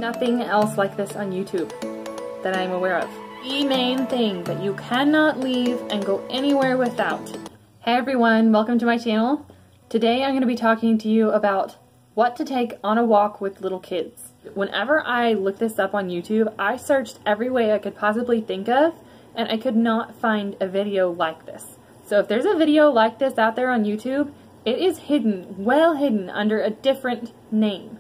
nothing else like this on YouTube that I'm aware of. The main thing that you cannot leave and go anywhere without. Hey everyone, welcome to my channel. Today I'm going to be talking to you about what to take on a walk with little kids. Whenever I looked this up on YouTube, I searched every way I could possibly think of, and I could not find a video like this. So if there's a video like this out there on YouTube, it is hidden, well hidden, under a different name.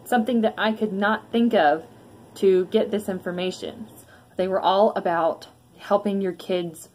Something that I could not think of to get this information. They were all about helping your kids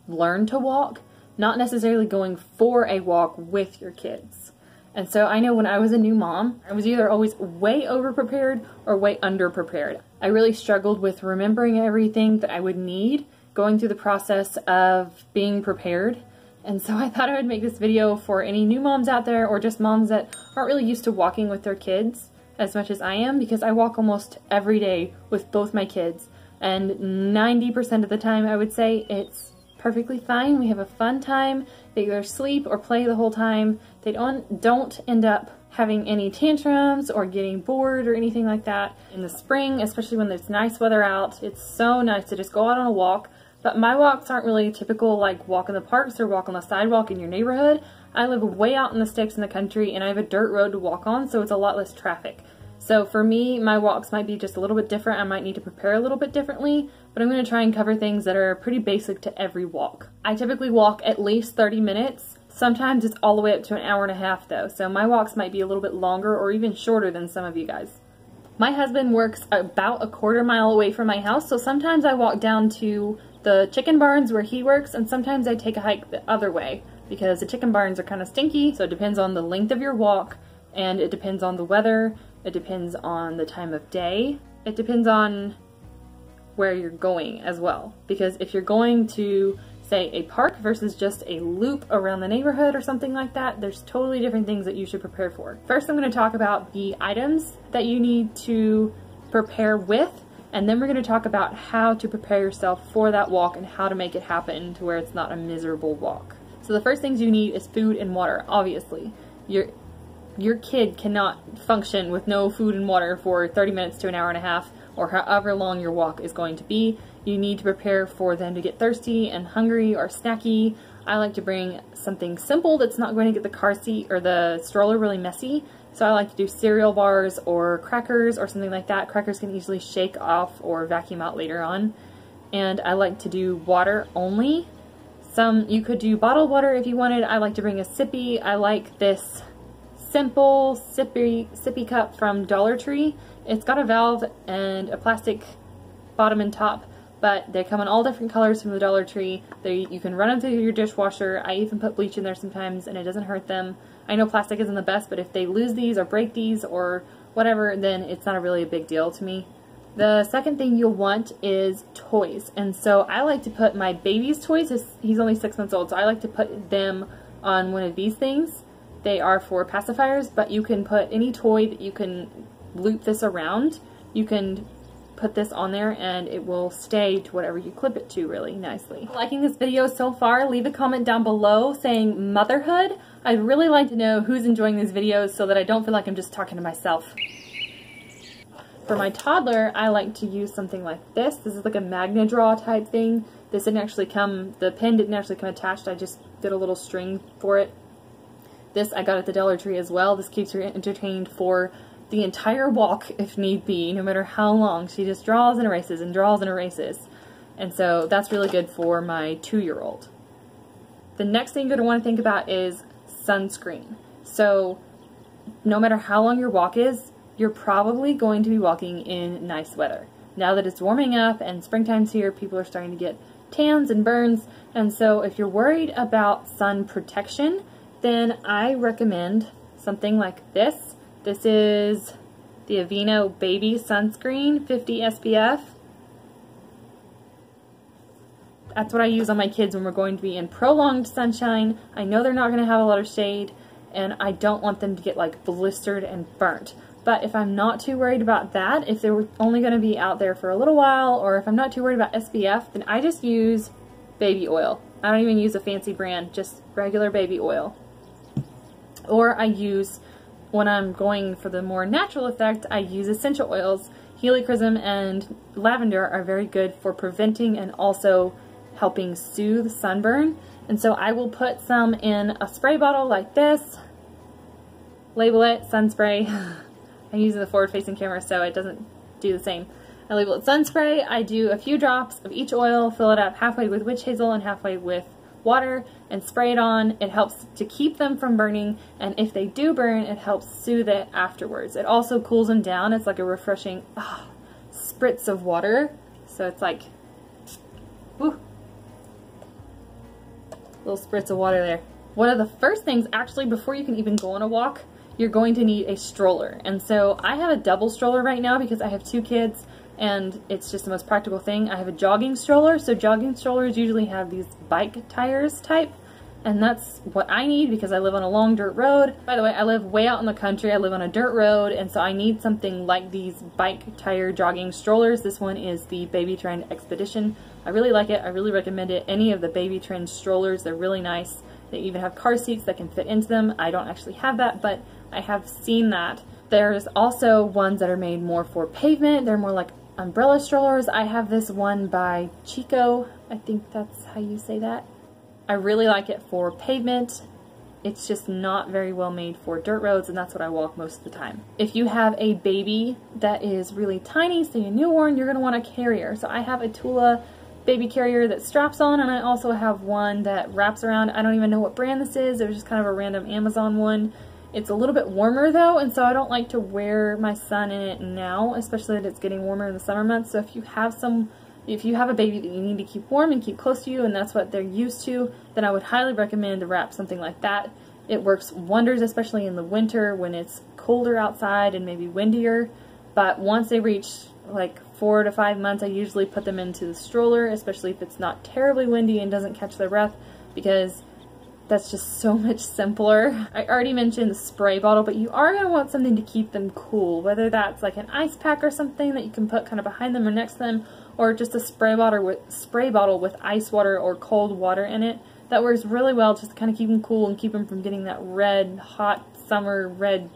learn to walk, not necessarily going for a walk with your kids. And so I know when I was a new mom, I was either always way over prepared or way under prepared. I really struggled with remembering everything that I would need going through the process of being prepared. And so I thought I would make this video for any new moms out there, or just moms that aren't really used to walking with their kids as much as I am, because I walk almost every day with both my kids. And 90% of the time I would say it's perfectly fine. We have a fun time. They either sleep or play the whole time. They don't end up having any tantrums or getting bored or anything like that. In the spring, especially when there's nice weather out, it's so nice to just go out on a walk. But my walks aren't really typical like walk in the parks or walk on the sidewalk in your neighborhood. I live way out in the sticks in the country, and I have a dirt road to walk on, so it's a lot less traffic. So for me, my walks might be just a little bit different. I might need to prepare a little bit differently, but I'm going to try and cover things that are pretty basic to every walk. I typically walk at least 30 minutes. Sometimes it's all the way up to an hour and a half though, so my walks might be a little bit longer or even shorter than some of you guys. My husband works about a quarter mile away from my house, so sometimes I walk down to the chicken barns where he works, and sometimes I take a hike the other way because the chicken barns are kind of stinky. So it depends on the length of your walk, and it depends on the weather. It depends on the time of day. It depends on where you're going as well. Because if you're going to, say, a park versus just a loop around the neighborhood or something like that, there's totally different things that you should prepare for. First, I'm going to talk about the items that you need to prepare with, and then we're going to talk about how to prepare yourself for that walk and how to make it happen to where it's not a miserable walk. So the first things you need is food and water, obviously. Your kid cannot function with no food and water for 30 minutes to an hour and a half, or however long your walk is going to be. You need to prepare for them to get thirsty and hungry or snacky. I like to bring something simple that's not going to get the car seat or the stroller really messy. So I like to do cereal bars or crackers or something like that. Crackers can easily shake off or vacuum out later on. And I like to do water only. You could do bottled water if you wanted. I like to bring a sippy. I like this simple sippy cup from Dollar Tree. It's got a valve and a plastic bottom and top, but they come in all different colors from the Dollar Tree. You can run them through your dishwasher. I even put bleach in there sometimes, and it doesn't hurt them. I know plastic isn't the best, but if they lose these or break these or whatever, then it's not really a big deal to me. The second thing you'll want is toys, and so I like to put my baby's toys. He's only 6 months old, so I like to put them on one of these things. They are for pacifiers, but you can put any toy that you can loop this around. You can put this on there and it will stay to whatever you clip it to really nicely. Liking this video so far, leave a comment down below saying motherhood. I'd really like to know who's enjoying these videos so that I don't feel like I'm just talking to myself. For my toddler, I like to use something like this. This is like a magnet draw type thing. This didn't actually come, the pen didn't actually come attached. I just did a little string for it. This I got at the Dollar Tree as well. This keeps her entertained for the entire walk if need be, no matter how long. She just draws and erases and draws and erases. And so that's really good for my 2-year-old. The next thing you're going to want to think about is sunscreen. So no matter how long your walk is, you're probably going to be walking in nice weather. Now that it's warming up and springtime's here, people are starting to get tans and burns. And so if you're worried about sun protection, then I recommend something like this. This is the Aveeno Baby Sunscreen 50 SPF. That's what I use on my kids when we're going to be in prolonged sunshine. I know they're not going to have a lot of shade, and I don't want them to get like blistered and burnt. But if I'm not too worried about that, if they're only going to be out there for a little while, or if I'm not too worried about SPF, then I just use baby oil. I don't even use a fancy brand, just regular baby oil. Or I use when I'm going for the more natural effect, I use essential oils. Helichrysum and lavender are very good for preventing and also helping soothe sunburn. And so I will put some in a spray bottle like this, label it sun spray. I'm using the forward-facing camera so it doesn't do the same. I label it sun spray. I do a few drops of each oil, fill it up halfway with witch hazel and halfway with water, and spray it on. It helps to keep them from burning, and if they do burn, it helps soothe it afterwards. It also cools them down. It's like a refreshing spritz of water. So it's like, whew, little spritz of water there. One of the first things, actually, before you can even go on a walk, you're going to need a stroller. And so I have a double stroller right now because I have 2 kids and it's just the most practical thing. I have a jogging stroller. So jogging strollers usually have these bike tires type, and that's what I need because I live on a long dirt road. By the way, I live way out in the country. I live on a dirt road, and so I need something like these bike tire jogging strollers. This one is the Baby Trend Expedition. I really like it. I really recommend it. Any of the Baby Trend strollers, they're really nice. They even have car seats that can fit into them. I don't actually have that, but I have seen that. There's also ones that are made more for pavement. They're more like umbrella strollers. I have this one by Chico. I think that's how you say that. I really like it for pavement. It's just not very well made for dirt roads, and that's what I walk most of the time. If you have a baby that is really tiny, say a newborn, you're gonna want a carrier. So I have a Tula baby carrier that straps on, and I also have one that wraps around. I don't even know what brand this is. It was just kind of a random Amazon one. It's a little bit warmer though, and so I don't like to wear my son in it now, especially that it's getting warmer in the summer months. So if you have a baby that you need to keep warm and keep close to you, and that's what they're used to, then I would highly recommend to wrap something like that. It works wonders, especially in the winter when it's colder outside and maybe windier. But once they reach like 4 to 5 months, I usually put them into the stroller, especially if it's not terribly windy and doesn't catch their breath, because that's just so much simpler. I already mentioned the spray bottle, but you are going to want something to keep them cool, whether that's like an ice pack or something that you can put kind of behind them or next to them, or just a spray bottle with ice water or cold water in it. That works really well just to kind of keep them cool and keep them from getting that red, hot, summer red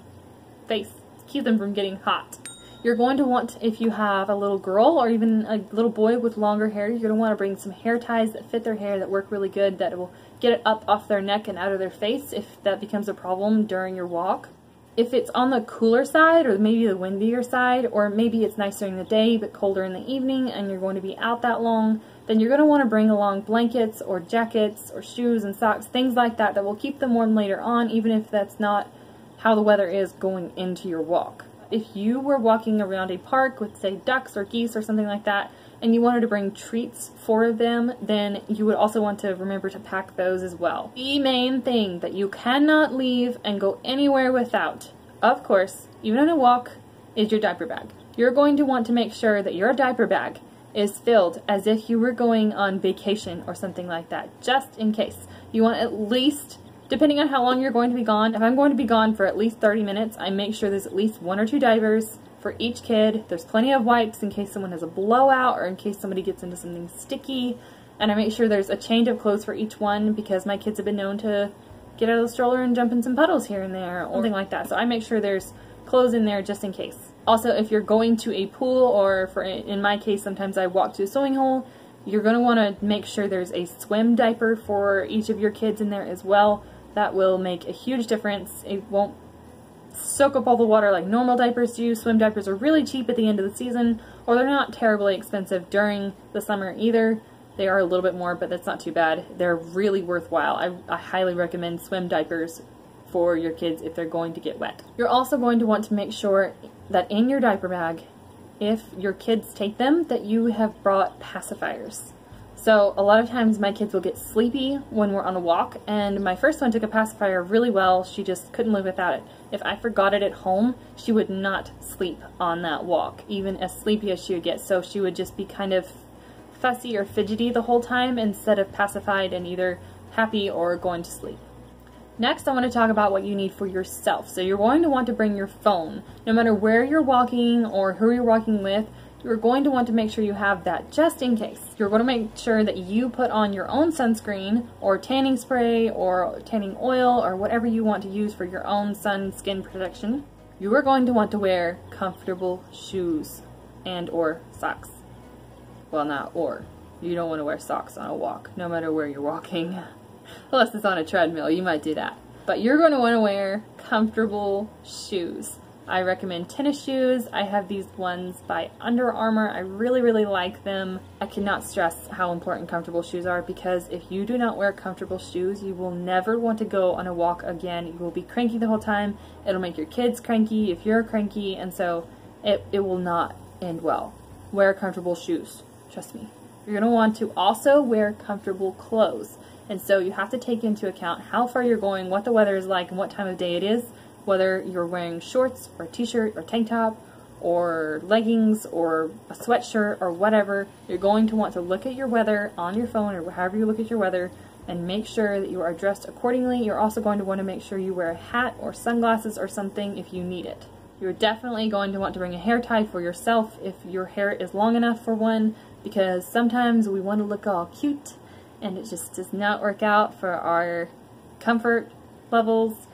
face. Keep them from getting hot. You're going to want, if you have a little girl or even a little boy with longer hair, you're going to want to bring some hair ties that fit their hair, that work really good, that will get it up off their neck and out of their face if that becomes a problem during your walk. If it's on the cooler side, or maybe the windier side, or maybe it's nice during the day but colder in the evening and you're going to be out that long, then you're going to want to bring along blankets or jackets or shoes and socks, things like that that will keep them warm later on, even if that's not how the weather is going into your walk. If you were walking around a park with, say, ducks or geese or something like that, and you wanted to bring treats for them, then you would also want to remember to pack those as well. The main thing that you cannot leave and go anywhere without, of course, even on a walk, is your diaper bag. You're going to want to make sure that your diaper bag is filled as if you were going on vacation or something like that, just in case. You want at least, depending on how long you're going to be gone, if I'm going to be gone for at least 30 minutes, I make sure there's at least 1 or 2 diapers for each kid. There's plenty of wipes in case someone has a blowout or in case somebody gets into something sticky. And I make sure there's a change of clothes for each one because my kids have been known to get out of the stroller and jump in some puddles here and there or something like that. So I make sure there's clothes in there just in case. Also, if you're going to a pool, or in my case, sometimes I walk to a swimming hole, you're going to want to make sure there's a swim diaper for each of your kids in there as well. That will make a huge difference. It won't soak up all the water like normal diapers do. Swim diapers are really cheap at the end of the season, or they're not terribly expensive during the summer either. They are a little bit more, but that's not too bad. They're really worthwhile. I highly recommend swim diapers for your kids if they're going to get wet. You're also going to want to make sure that in your diaper bag, if your kids take them, that you have brought pacifiers. So a lot of times my kids will get sleepy when we're on a walk, and my first one took a pacifier really well. She just couldn't live without it. If I forgot it at home, she would not sleep on that walk, even as sleepy as she would get. So she would just be kind of fussy or fidgety the whole time instead of pacified and either happy or going to sleep. Next, I want to talk about what you need for yourself. So you're going to want to bring your phone. No matter where you're walking or who you're walking with, You're going to want to make sure you have that just in case. You're going to make sure that you put on your own sunscreen or tanning spray or tanning oil or whatever you want to use for your own skin protection. You are going to want to wear comfortable shoes and or socks. Well, not or. You don't want to wear socks on a walk, no matter where you're walking. Unless it's on a treadmill, you might do that. But you're going to want to wear comfortable shoes. I recommend tennis shoes. I have these ones by Under Armour. I really like them. I cannot stress how important comfortable shoes are, because if you do not wear comfortable shoes, you will never want to go on a walk again. You will be cranky the whole time. It'll make your kids cranky if you're cranky, and so it will not end well. Wear comfortable shoes. Trust me. You're going to want to also wear comfortable clothes. And so you have to take into account how far you're going, what the weather is like, and what time of day it is. Whether you're wearing shorts or a t-shirt or tank top or leggings or a sweatshirt or whatever, you're going to want to look at your weather on your phone or however you look at your weather and make sure that you are dressed accordingly. You're also going to want to make sure you wear a hat or sunglasses or something if you need it. You're definitely going to want to bring a hair tie for yourself if your hair is long enough for one, because sometimes we want to look all cute and it just does not work out for our comfort levels.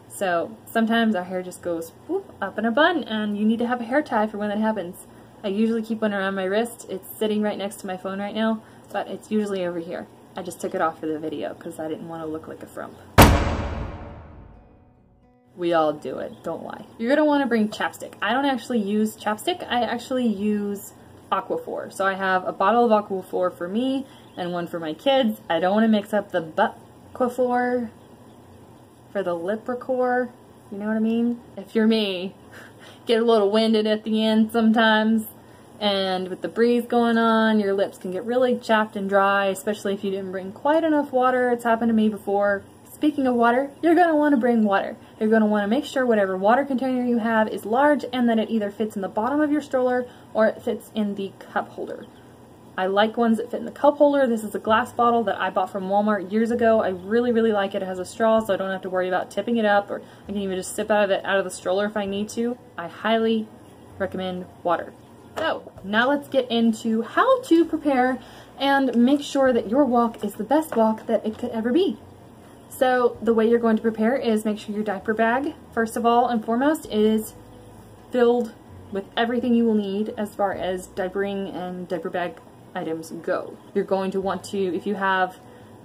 So sometimes our hair just goes whoop, up in a bun, and you need to have a hair tie for when that happens. I usually keep one around my wrist. It's sitting right next to my phone right now, but it's usually over here. I just took it off for the video because I didn't want to look like a frump. We all do it, don't lie. You're going to want to bring chapstick. I don't actually use chapstick. I actually use Aquaphor. So I have a bottle of Aquaphor for me and one for my kids. I don't want to mix up the Aquaphor for the Lipricor, you know what I mean? If you're me, get a little winded at the end sometimes, and with the breeze going on, your lips can get really chapped and dry, especially if you didn't bring quite enough water. It's happened to me before. Speaking of water, you're going to want to bring water. You're going to want to make sure whatever water container you have is large and that it either fits in the bottom of your stroller or it fits in the cup holder. I like ones that fit in the cup holder. This is a glass bottle that I bought from Walmart years ago. I really like it. It has a straw, so I don't have to worry about tipping it up, or I can even just sip out of it out of the stroller if I need to. I highly recommend water. So now let's get into how to prepare and make sure that your walk is the best walk that it could ever be. So the way you're going to prepare is make sure your diaper bag, first of all and foremost, is filled with everything you will need as far as diapering and diaper bag items go. You're going to want to, if you have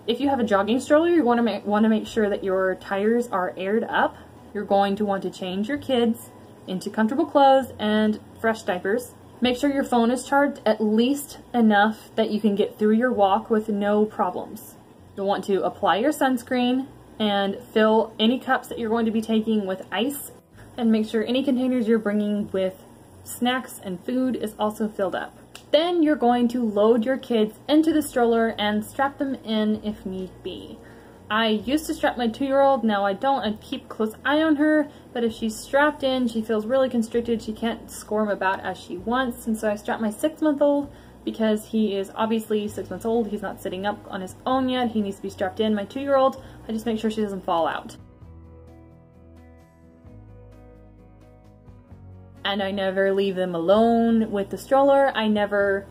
a jogging stroller, you want to make sure that your tires are aired up. You're going to want to change your kids into comfortable clothes and fresh diapers. Make sure your phone is charged at least enough that you can get through your walk with no problems. You'll want to apply your sunscreen and fill any cups that you're going to be taking with ice, and make sure any containers you're bringing with snacks and food is also filled up. Then you're going to load your kids into the stroller and strap them in if need be. I used to strap my 2-year-old, now I don't. I keep a close eye on her, but if she's strapped in, she feels really constricted. She can't squirm about as she wants, and so I strap my 6-month-old because he is obviously 6 months old. He's not sitting up on his own yet. He needs to be strapped in. My 2-year-old, I just make sure she doesn't fall out. And I never leave them alone with the stroller. I never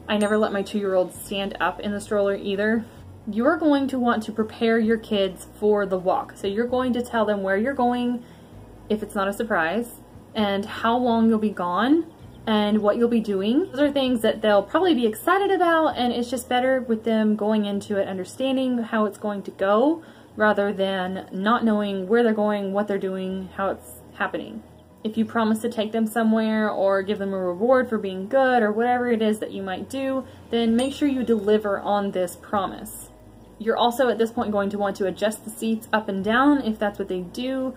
let my 2-year-old stand up in the stroller either. You're going to want to prepare your kids for the walk. So you're going to tell them where you're going, if it's not a surprise, and how long you'll be gone, and what you'll be doing. Those are things that they'll probably be excited about, and it's just better with them going into it understanding how it's going to go, rather than not knowing where they're going, what they're doing, how it's happening. If you promise to take them somewhere or give them a reward for being good or whatever it is that you might do, then make sure you deliver on this promise. You're also at this point going to want to adjust the seats up and down if that's what they do.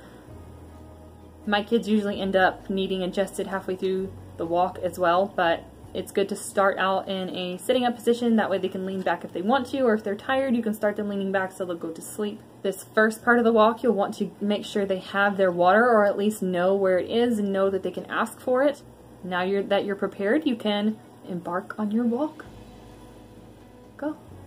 My kids usually end up needing adjusted halfway through the walk as well, but it's good to start out in a sitting up position. That way they can lean back if they want to, or if they're tired, you can start them leaning back so they'll go to sleep. This first part of the walk, you'll want to make sure they have their water, or at least know where it is and know that they can ask for it. Now that you're prepared, you can embark on your walk.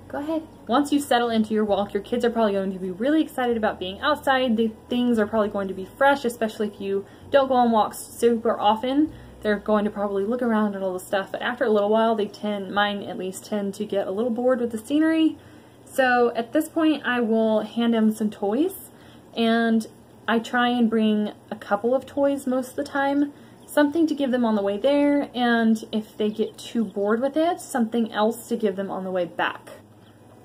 Go ahead. Once you settle into your walk, your kids are probably going to be really excited about being outside. The things are probably going to be fresh, especially if you don't go on walks super often. they're going to probably look around at all the stuff, but after a little while mine at least tend to get a little bored with the scenery. So at this point I will hand them some toys, and I try and bring a couple of toys most of the time, something to give them on the way there, and if they get too bored with it, something else to give them on the way back.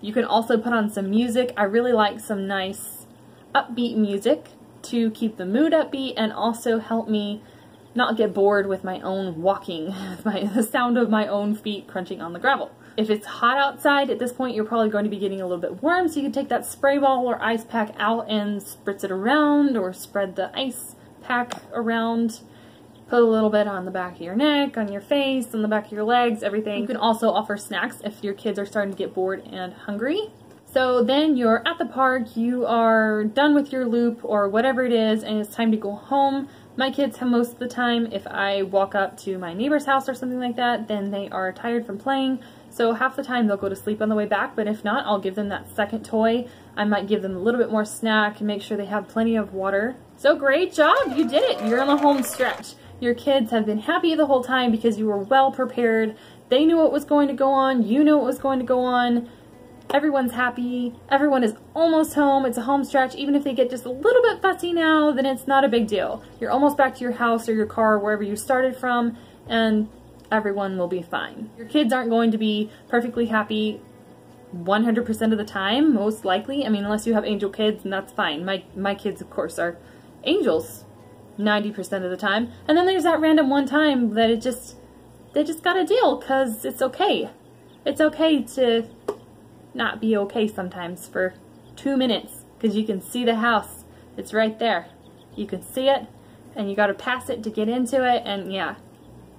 You can also put on some music. I really like some nice upbeat music to keep the mood upbeat and also help me not get bored with my own walking, the sound of my own feet crunching on the gravel. If it's hot outside, at this point you're probably going to be getting a little bit warm, so you can take that spray ball or ice pack out and spritz it around, or spread the ice pack around. Put a little bit on the back of your neck, on your face, on the back of your legs, everything. You can also offer snacks if your kids are starting to get bored and hungry. So then you're at the park, you are done with your loop or whatever it is, and it's time to go home. My kids have most of the time, if I walk up to my neighbor's house or something like that, then they are tired from playing. So half the time they'll go to sleep on the way back, but if not, I'll give them that second toy. I might give them a little bit more snack and make sure they have plenty of water. So great job, you did it. You're on the home stretch. Your kids have been happy the whole time because you were well prepared. They knew what was going to go on. You knew what was going to go on. Everyone's happy. Everyone is almost home. It's a home stretch. Even if they get just a little bit fussy now, then it's not a big deal. You're almost back to your house or your car, wherever you started from, and everyone will be fine. Your kids aren't going to be perfectly happy 100% of the time, most likely. I mean, unless you have angel kids, and that's fine. My kids, of course, are angels 90% of the time. And then there's that random one time that they just got a deal, because it's okay. It's okay to not be okay sometimes for 2 minutes, because you can see the house. It's right there. You can see it, and you got to pass it to get into it, and yeah,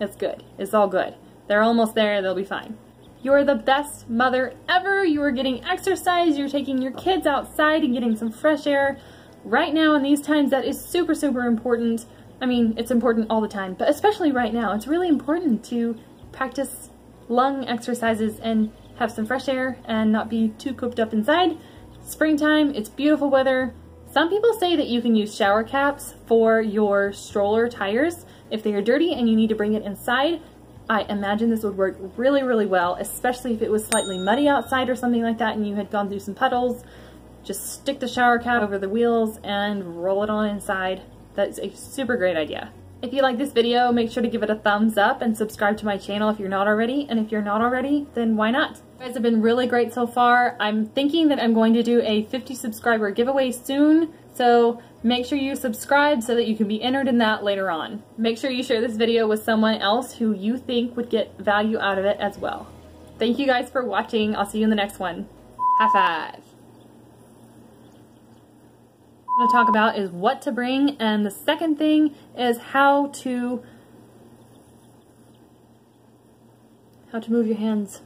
it's good. It's all good. They're almost there. They'll be fine. You're the best mother ever. You are getting exercise. You're taking your kids outside and getting some fresh air. Right now in these times, that is super, super important. I mean, it's important all the time, but especially right now, it's really important to practice lung exercises and have some fresh air and not be too cooped up inside. Springtime, it's beautiful weather. Some people say that you can use shower caps for your stroller tires if they are dirty and you need to bring it inside. I imagine this would work really, really well, especially if it was slightly muddy outside or something like that and you had gone through some puddles. Just stick the shower cap over the wheels and roll it on inside. That's a super great idea. If you like this video, make sure to give it a thumbs up and subscribe to my channel if you're not already. And if you're not already, then why not? You guys have been really great so far. I'm thinking that I'm going to do a 50 subscriber giveaway soon. So make sure you subscribe so that you can be entered in that later on. Make sure you share this video with someone else who you think would get value out of it as well. Thank you guys for watching. I'll see you in the next one. High five. What I'm going to talk about is what to bring, and the second thing is how to move your hands.